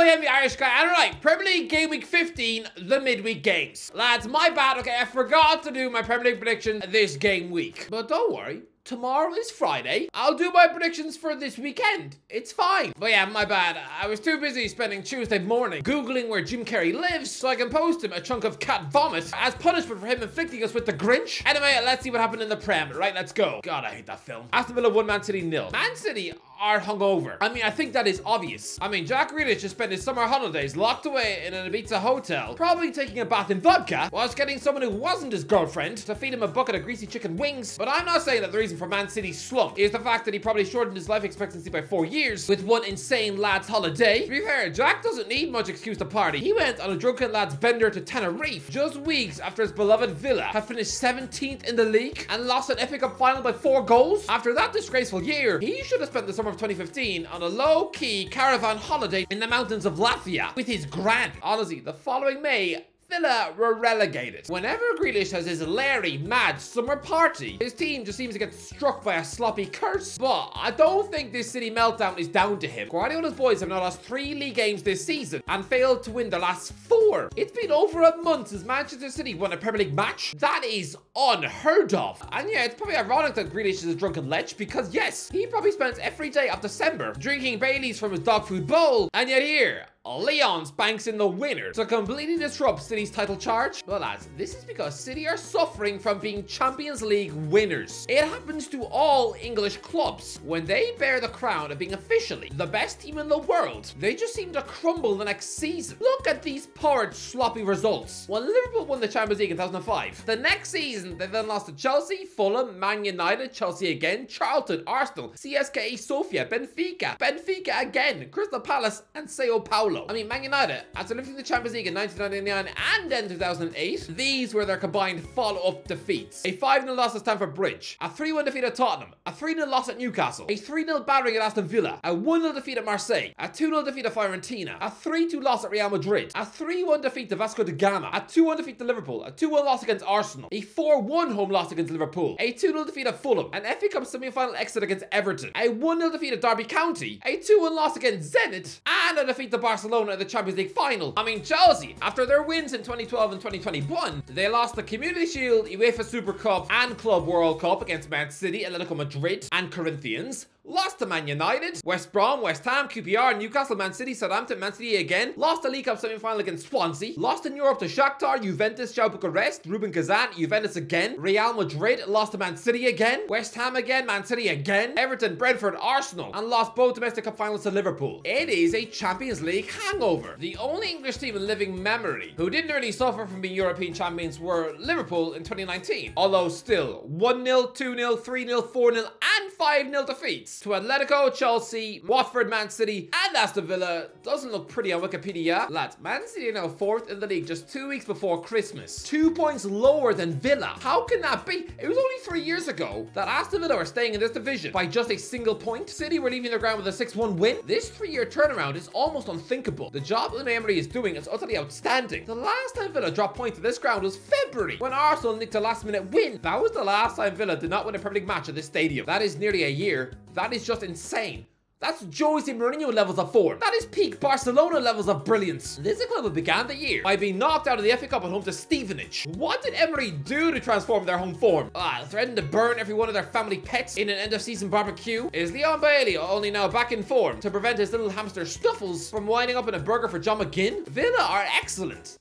Hello, I'm the Irish guy. And right, Premier League game week 15, the midweek games. Lads, my bad. Okay, I forgot to do my Premier League prediction this game week. But don't worry. Tomorrow is Friday. I'll do my predictions for this weekend. It's fine. But yeah, my bad. I was too busy spending Tuesday morning Googling where Jim Carrey lives so I can post him a chunk of cat vomit as punishment for him inflicting us with the Grinch. Anyway, let's see what happened in the Prem. Right, let's go. God, I hate that film. Aston Villa 1, Man City 0. Man City are hungover. I mean, I think that is obvious. I mean, Jack Grealish just spent his summer holidays locked away in an Ibiza hotel, probably taking a bath in vodka, whilst getting someone who wasn't his girlfriend to feed him a bucket of greasy chicken wings. But I'm not saying that the reason for Man City's slump is the fact that he probably shortened his life expectancy by 4 years with one insane lad's holiday. To be fair, Jack doesn't need much excuse to party. He went on a drunken lad's bender to Tenerife just weeks after his beloved Villa had finished 17th in the league and lost an FA Cup final by 4 goals. After that disgraceful year, he should have spent the summer of 2015 on a low-key caravan holiday in the mountains of Latvia with his gran. Honestly, the following May, Villa were relegated. Whenever Grealish has his Larry mad summer party, his team just seems to get struck by a sloppy curse. But I don't think this City meltdown is down to him. Guardiola's boys have now lost 3 league games this season and failed to win the last 4. It's been over a month since Manchester City won a Premier League match. That is unheard of. And yeah, it's probably ironic that Grealish is a drunken lech because yes, he probably spends every day of December drinking Baileys from his dog food bowl, and yet here, Leon's banks in the winner to completely disrupt City's title charge. But lads, this is because City are suffering from being Champions League winners. It happens to all English clubs. When they bear the crown of being officially the best team in the world, they just seem to crumble the next season. Look at these poor sloppy results. When Liverpool won the Champions League in 2005, the next season they then lost to Chelsea, Fulham, Man United, Chelsea again, Charlton, Arsenal, CSKA Sofia, Benfica again, Crystal Palace, and Sao Paulo. I mean, Man United, after lifting the Champions League in 1999 and then 2008, these were their combined follow-up defeats. A 5-0 loss at Stamford Bridge, a 3-1 defeat at Tottenham, a 3-0 loss at Newcastle, a 3-0 battering at Aston Villa, a 1-0 defeat at Marseille, a 2-0 defeat at Fiorentina, a 3-2 loss at Real Madrid, a 3-1 defeat to Vasco da Gama, a 2-1 defeat to Liverpool, a 2-1 loss against Arsenal, a 4-1 home loss against Liverpool, a 2-0 defeat at Fulham, an FA Cup semi-final exit against Everton, a 1-0 defeat at Derby County, a 2-1 loss against Zenit, and a defeat to Barcelona at the Champions League final. I mean, Chelsea, after their wins in 2012 and 2021, they lost the Community Shield, UEFA Super Cup, and Club World Cup against Man City, Atletico Madrid, and Corinthians. Lost to Man United, West Brom, West Ham, QPR, Newcastle, Man City, Southampton, Man City again. Lost the League Cup semi-final against Swansea. Lost in Europe to Shakhtar, Juventus, Steaua Bucharest, Rubin Kazan, Juventus again. Real Madrid, lost to Man City again. West Ham again, Man City again. Everton, Brentford, Arsenal, and lost both domestic cup finals to Liverpool. It is a Champions League hangover. The only English team in living memory who didn't really suffer from being European champions were Liverpool in 2019. Although still, 1-0, 2-0, 3-0, 4-0, and 5-0 defeats to Atletico, Chelsea, Watford, Man City, and Aston Villa. Doesn't look pretty on Wikipedia. Lads, Man City are now 4th in the league just 2 weeks before Christmas. 2 points lower than Villa. How can that be? It was only 3 years ago that Aston Villa were staying in this division by just a single point. City were leaving the ground with a 6-1 win. This 3-year turnaround is almost unthinkable. The job Unai Emery is doing is utterly outstanding. The last time Villa dropped points to this ground was February, when Arsenal nicked a last-minute win. That was the last time Villa did not win a Premier League match at this stadium. That is nearly a year. That is just insane. That's Jose Mourinho levels of form. That is peak Barcelona levels of brilliance. This is a club that began the year by being knocked out of the FA Cup at home to Stevenage. What did Emery do to transform their home form? Threatened to burn every one of their family pets in an end-of-season barbecue? Is Leon Bailey only now back in form to prevent his little hamster Stuffles from winding up in a burger for John McGinn? Villa are excellent.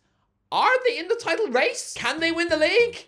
Are they in the title race? Can they win the league?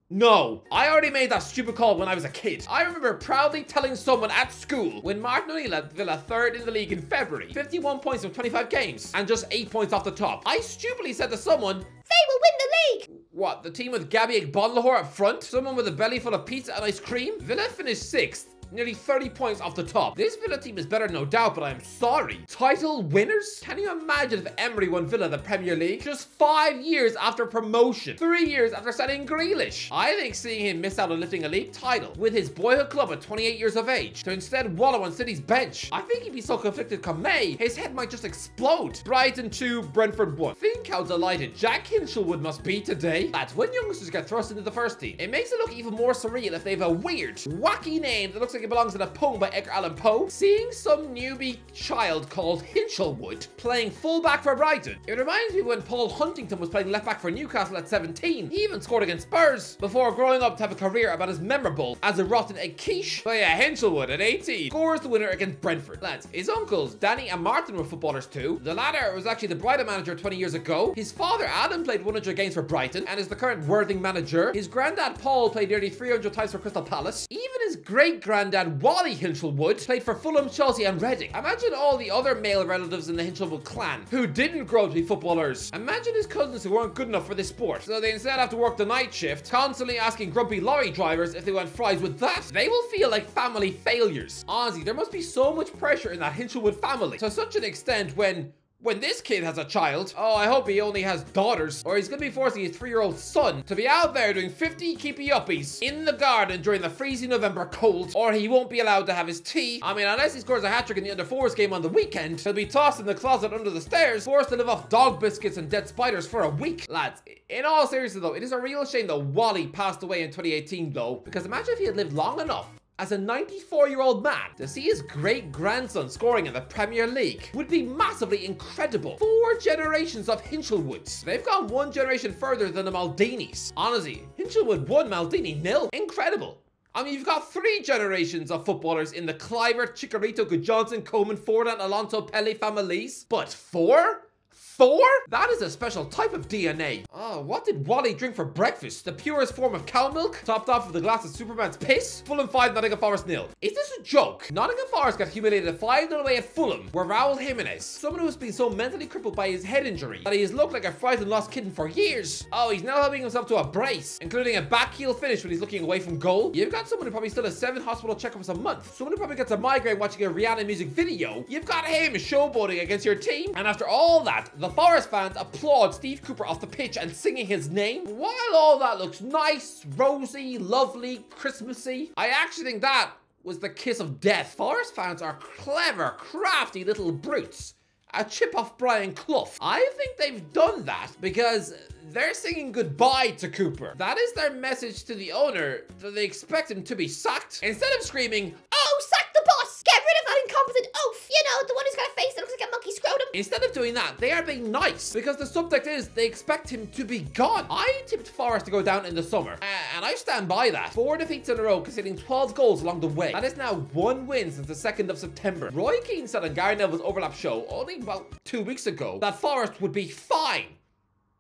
No, I already made that stupid call when I was a kid. I remember proudly telling someone at school when Martin O'Neill led Villa 3rd in the league in February, 51 points from 25 games, and just 8 points off the top. I stupidly said to someone, they will win the league. What, the team with Gabby Bonlahor up front? Someone with a belly full of pizza and ice cream? Villa finished 6th. Nearly 30 points off the top. This Villa team is better, no doubt, but I'm sorry. Title winners? Can you imagine if Emery won Villa the Premier League? Just 5 years after promotion. 3 years after signing Grealish. I think seeing him miss out on lifting a league title with his boyhood club at 28 years of age to instead wallow on City's bench. I think he'd be so conflicted come May, his head might just explode. Brighton 2, Brentford 1. Think how delighted Jack Hinchelwood must be today. Lads, when youngsters get thrust into the first team, it makes it look even more surreal if they have a weird, wacky name that looks like like it belongs in a poem by Edgar Allan Poe. Seeing some newbie child called Hinchelwood playing fullback for Brighton. It reminds me when Paul Huntington was playing left back for Newcastle at 17. He even scored against Spurs before growing up to have a career about as memorable as a rotten egg quiche. But yeah, Hinchelwood at 18 scores the winner against Brentford. Lads, his uncles Danny and Martin were footballers too. The latter was actually the Brighton manager 20 years ago. His father Adam played 100 games for Brighton and is the current Worthing manager. His granddad Paul played nearly 300 times for Crystal Palace. Even his great-granddad Wally Hinchelwood played for Fulham, Chelsea and Reading. Imagine all the other male relatives in the Hinchelwood clan who didn't grow up to be footballers. Imagine his cousins who weren't good enough for this sport, so they instead have to work the night shift, constantly asking grumpy lorry drivers if they want fries with that. They will feel like family failures. Honestly, there must be so much pressure in that Hinchelwood family to such an extent when this kid has a child, oh, I hope he only has daughters, or he's gonna be forcing his 3-year-old son to be out there doing 50 keepy-uppies in the garden during the freezing November cold, or he won't be allowed to have his tea. I mean, unless he scores a hat-trick in the under-4s game on the weekend, he'll be tossed in the closet under the stairs, forced to live off dog biscuits and dead spiders for a week. Lads, in all seriousness though, it is a real shame that Wally passed away in 2018 though, because imagine if he had lived long enough as a 94-year-old man to see his great-grandson scoring in the Premier League would be massively incredible. 4 generations of Hinchelwoods. They've gone 1 generation further than the Maldinis. Honestly, Hinchelwood 1, Maldini 0. Incredible. I mean, you've got 3 generations of footballers in the Clivert, Chicharito, Johnson, Coleman, Fordan, Alonso, Pele families. But 4? 4? That is a special type of DNA. Oh, what did Wally drink for breakfast? The purest form of cow milk? Topped off with a glass of Superman's piss? Fulham 5, Nottingham Forest 0. Is this a joke? Nottingham Forest got humiliated 5-0 away at Fulham, where Raul Jimenez, someone who has been so mentally crippled by his head injury that he has looked like a frightened lost kitten for years. Oh, he's now helping himself to a brace, including a back heel finish when he's looking away from goal. You've got someone who probably still has 7 hospital checkups a month. Someone who probably gets a migraine watching a Rihanna music video. You've got him showboating against your team. And after all that, the Forest fans applaud Steve Cooper off the pitch and singing his name. While all that looks nice, rosy, lovely, Christmassy, I actually think that was the kiss of death. Forest fans are clever, crafty little brutes. A chip off Brian Clough. I think they've done that because they're singing goodbye to Cooper. That is their message to the owner, that they expect him to be sacked. Instead of screaming, "Oh, sack the boss! Get rid of that incompetent oaf! You know, the one who's got a face that looks like a monkey scrotum." Instead of doing that, they are being nice because the subtext is they expect him to be gone. I tipped Forest to go down in the summer, and I stand by that. 4 defeats in a row, conceding 12 goals along the way. That is now 1 win since the 2nd of September. Roy Keane said on Gary Neville's overlap show only about 2 weeks ago that Forest would be fine.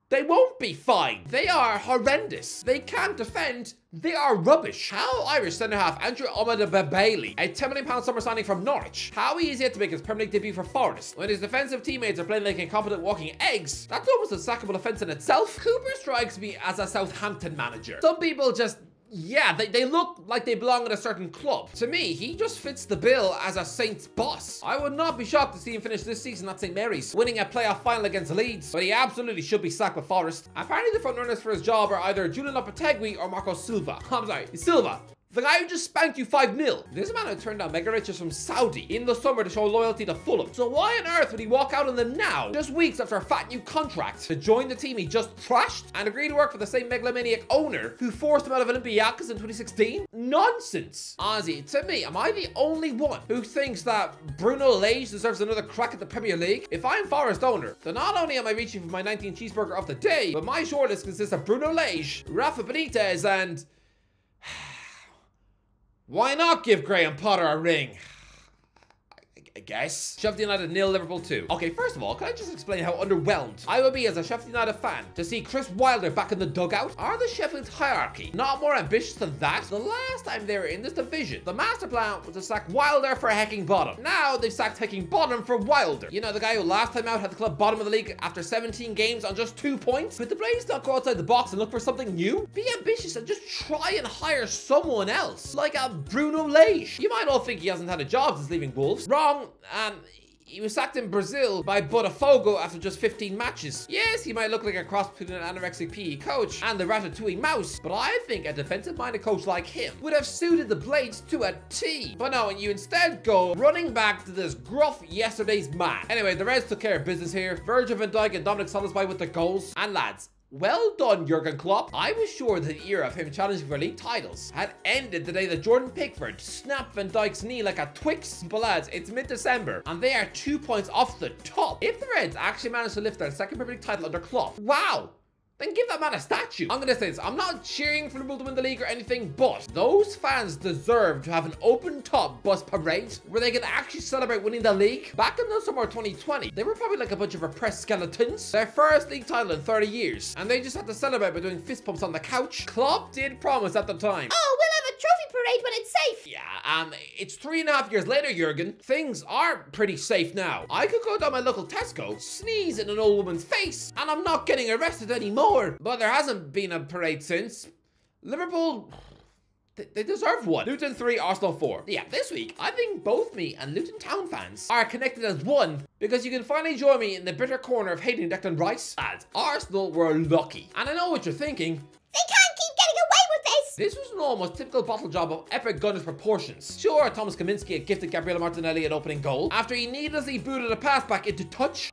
They won't be fine. They are horrendous. They can't defend. They are rubbish. How Irish centre-half Andrew Bailey, a £10 million summer signing from Norwich, how he is yet to make his Premier League debut for Forest when his defensive teammates are playing like incompetent walking eggs. That's almost a sackable offence in itself. Cooper strikes me as a Southampton manager. Some people just, yeah, they look like they belong at a certain club. To me, he just fits the bill as a Saints boss. I would not be shocked to see him finish this season at St Mary's, winning a playoff final against Leeds, but he absolutely should be sacked with Forest. Apparently the front runners for his job are either Julian Lopetegui or Marco Silva. I'm sorry, Silva. The guy who just spanked you 5-0. This man who turned down mega riches from Saudi in the summer to show loyalty to Fulham. So why on earth would he walk out on them now, just weeks after a fat new contract, to join the team he just trashed and agree to work for the same megalomaniac owner who forced him out of Olympiacos in 2016? Nonsense. Honestly, to me, am I the only one who thinks that Bruno Lage deserves another crack at the Premier League? If I'm Forest owner, then not only am I reaching for my 19 cheeseburger of the day, but my shortlist consists of Bruno Lage, Rafa Benitez, and why not give Graham Potter a ring? I guess. Sheffield United 0, Liverpool 2. Okay, first of all, can I just explain how underwhelmed I would be as a Sheffield United fan to see Chris Wilder back in the dugout? Are the Sheffield hierarchy not more ambitious than that? The last time they were in this division, the master plan was to sack Wilder for hecking bottom. Now they've sacked hecking bottom for Wilder. You know, the guy who last time out had the club bottom of the league after 17 games on just 2 points? Could the Blades not go outside the box and look for something new? Be ambitious and just try and hire someone else, like a Bruno Lage. You might all think he hasn't had a job since leaving Wolves. Wrong. He was sacked in Brazil by Botafogo after just 15 matches. Yes, he might look like a cross between an anorexic PE coach and the Ratatouille mouse, but I think a defensive-minded coach like him would have suited the Blades to a T. But no, and you instead go running back to this gruff yesterday's man. Anyway, the Reds took care of business here. Virgil van Dijk and Dominic Szoboszlai with the goals. And lads, Well done, Jurgen Klopp. I was sure that the era of him challenging for league titles had ended the day that Jordan Pickford snapped Van Dijk's knee like a Twix. But lads, it's mid-December and they are 2 points off the top. If the Reds actually manage to lift their second Premier League title under Klopp, wow, then give that man a statue. I'm gonna say this, I'm not cheering for Liverpool to win the league or anything, but those fans deserve to have an open top bus parade where they can actually celebrate winning the league. Back in the summer of 2020, they were probably like a bunch of repressed skeletons. Their first league title in 30 years, and they just had to celebrate by doing fist pumps on the couch. Klopp did promise at the time, oh, we'll have a trophy parade when it's safe. yeah, it's 3.5 years later, Jurgen. Things are pretty safe now. I could go down my local Tesco, sneeze in an old woman's face, and I'm not getting arrested anymore. But there hasn't been a parade since. Liverpool, they deserve one. Luton 3, Arsenal 4. Yeah, this week, I think both me and Luton Town fans are connected as one, because you can finally join me in the bitter corner of hating Declan Rice. Lads, Arsenal were lucky. And I know what you're thinking. They can't keep getting away with this. This was an almost typical bottle job of epic Gunners proportions. Sure, Thomas Kaminski had gifted Gabriele Martinelli an opening goal after he needlessly booted a pass back into touch.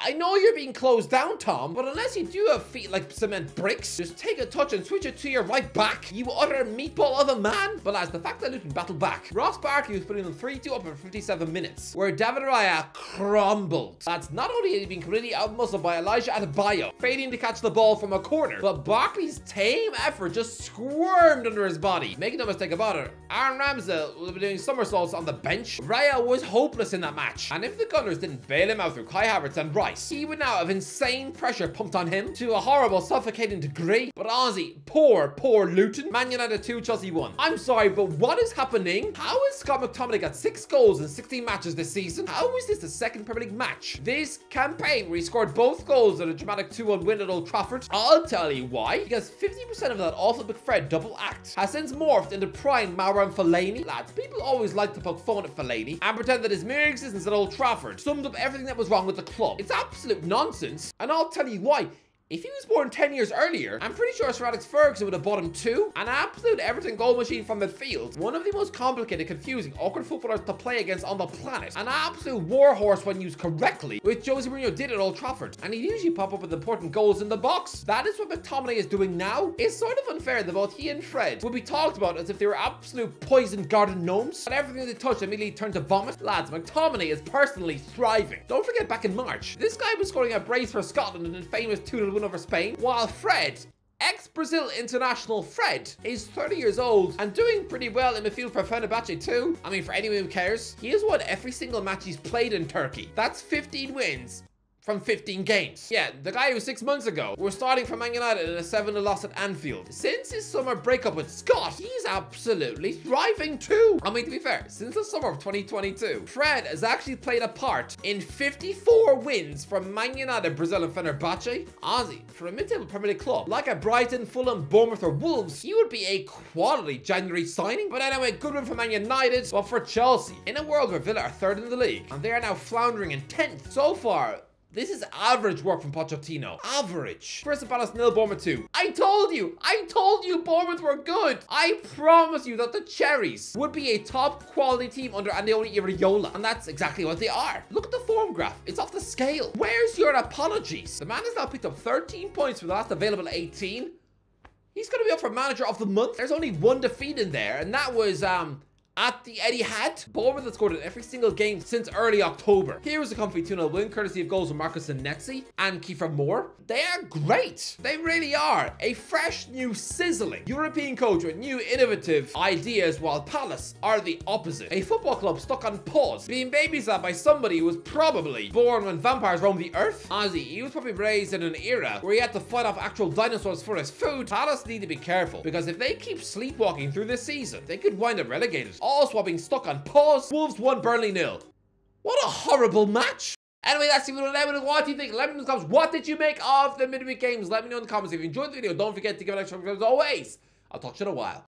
I know you're being closed down, Tom, but unless you do have feet like cement bricks, just take a touch and switch it to your right back, you utter meatball of a man. But as the fact that Luton battled back, Ross Barkley was putting them 3-2 up for 57 minutes, where David Raya crumbled. That's not only had he been completely outmuscled by Elijah Adebayo, failing to catch the ball from a corner, but Barkley's tame effort just squirmed under his body. Make no mistake about it, Aaron Ramsdale will be doing somersaults on the bench. Raya was hopeless in that match, and if the Gunners didn't bail him out through Kai Havertz and Rice, he would now have insane pressure pumped on him to a horrible, suffocating degree. But honestly, poor Luton. Man United 2, Chelsea 1. I'm sorry, but what is happening? How has Scott McTominay got 6 goals in 16 matches this season? How is this the second Premier League match this campaign where he scored both goals in a dramatic 2-1 win at Old Trafford? I'll tell you why. Because 50% of that awful McFred double act has since morphed into prime Marouane Fellaini. Lads, people always like to poke fun at Fellaini and pretend that his mere existence at Old Trafford summed up everything that was wrong with the club. It's absolute nonsense, and I'll tell you why. If he was born 10 years earlier, I'm pretty sure Sir Alex Ferguson would have bought him too. An absolute Everton goal machine from midfield. One of the most complicated, confusing, awkward footballers to play against on the planet. An absolute warhorse when used correctly, which Jose Mourinho did at Old Trafford. And he'd usually pop up with important goals in the box. That is what McTominay is doing now. It's sort of unfair that both he and Fred will be talked about as if they were absolute poisoned garden gnomes. And everything they touched immediately turned to vomit. Lads, McTominay is personally thriving. Don't forget back in March, this guy was scoring a brace for Scotland in a famous 2-0 win over Spain, while Fred, ex-Brazil international Fred, is 30 years old and doing pretty well in midfield for Fenerbahce too. I mean, for anyone who cares, he has won every single match he's played in Turkey. That's 15 wins from 15 games. Yeah, the guy who 6 months ago was starting for Man United in a 7-0 loss at Anfield. Since his summer breakup with Scott, he's absolutely thriving too. I mean, to be fair, since the summer of 2022, Fred has actually played a part in 54 wins from Man United, Brazil and Fenerbahce. Ozzy, for a mid-table Premier League club like a Brighton, Fulham, Bournemouth or Wolves, he would be a quality January signing. But anyway, good one for Man United. But for Chelsea, in a world where Villa are 3rd in the league and they are now floundering in 10th so far, this is average work from Pochettino. Average. Crystal Palace 0, Bournemouth 2. I told you Bournemouth were good. I promise you that the Cherries would be a top quality team under Andoni Iraola. And that's exactly what they are. Look at the form graph. It's off the scale. Where's your apologies? The man has now picked up 13 points for the last available 18. He's going to be up for manager of the month. There's only one defeat in there, and that was, at the Etihad. Bournemouth has scored in every single game since early October. Here was a comfy 2-0 win, courtesy of goals from Marcus Senesi and Kiefer Moore. They are great. They really are. A fresh, new, sizzling European coach with new, innovative ideas, while Palace are the opposite. A football club stuck on pause, being babysat by somebody who was probably born when vampires roamed the earth. Ozzy, he was probably raised in an era where he had to fight off actual dinosaurs for his food. Palace need to be careful, because if they keep sleepwalking through this season, they could wind up relegated. All being stuck on pause. Wolves 1, Burnley 0. What a horrible match. Anyway, that's the video. Let me know what you think. Let me know in the comments. What did you make of the midweek games? Let me know in the comments. If you enjoyed the video, don't forget to give it a like, as always. I'll talk to you in a while.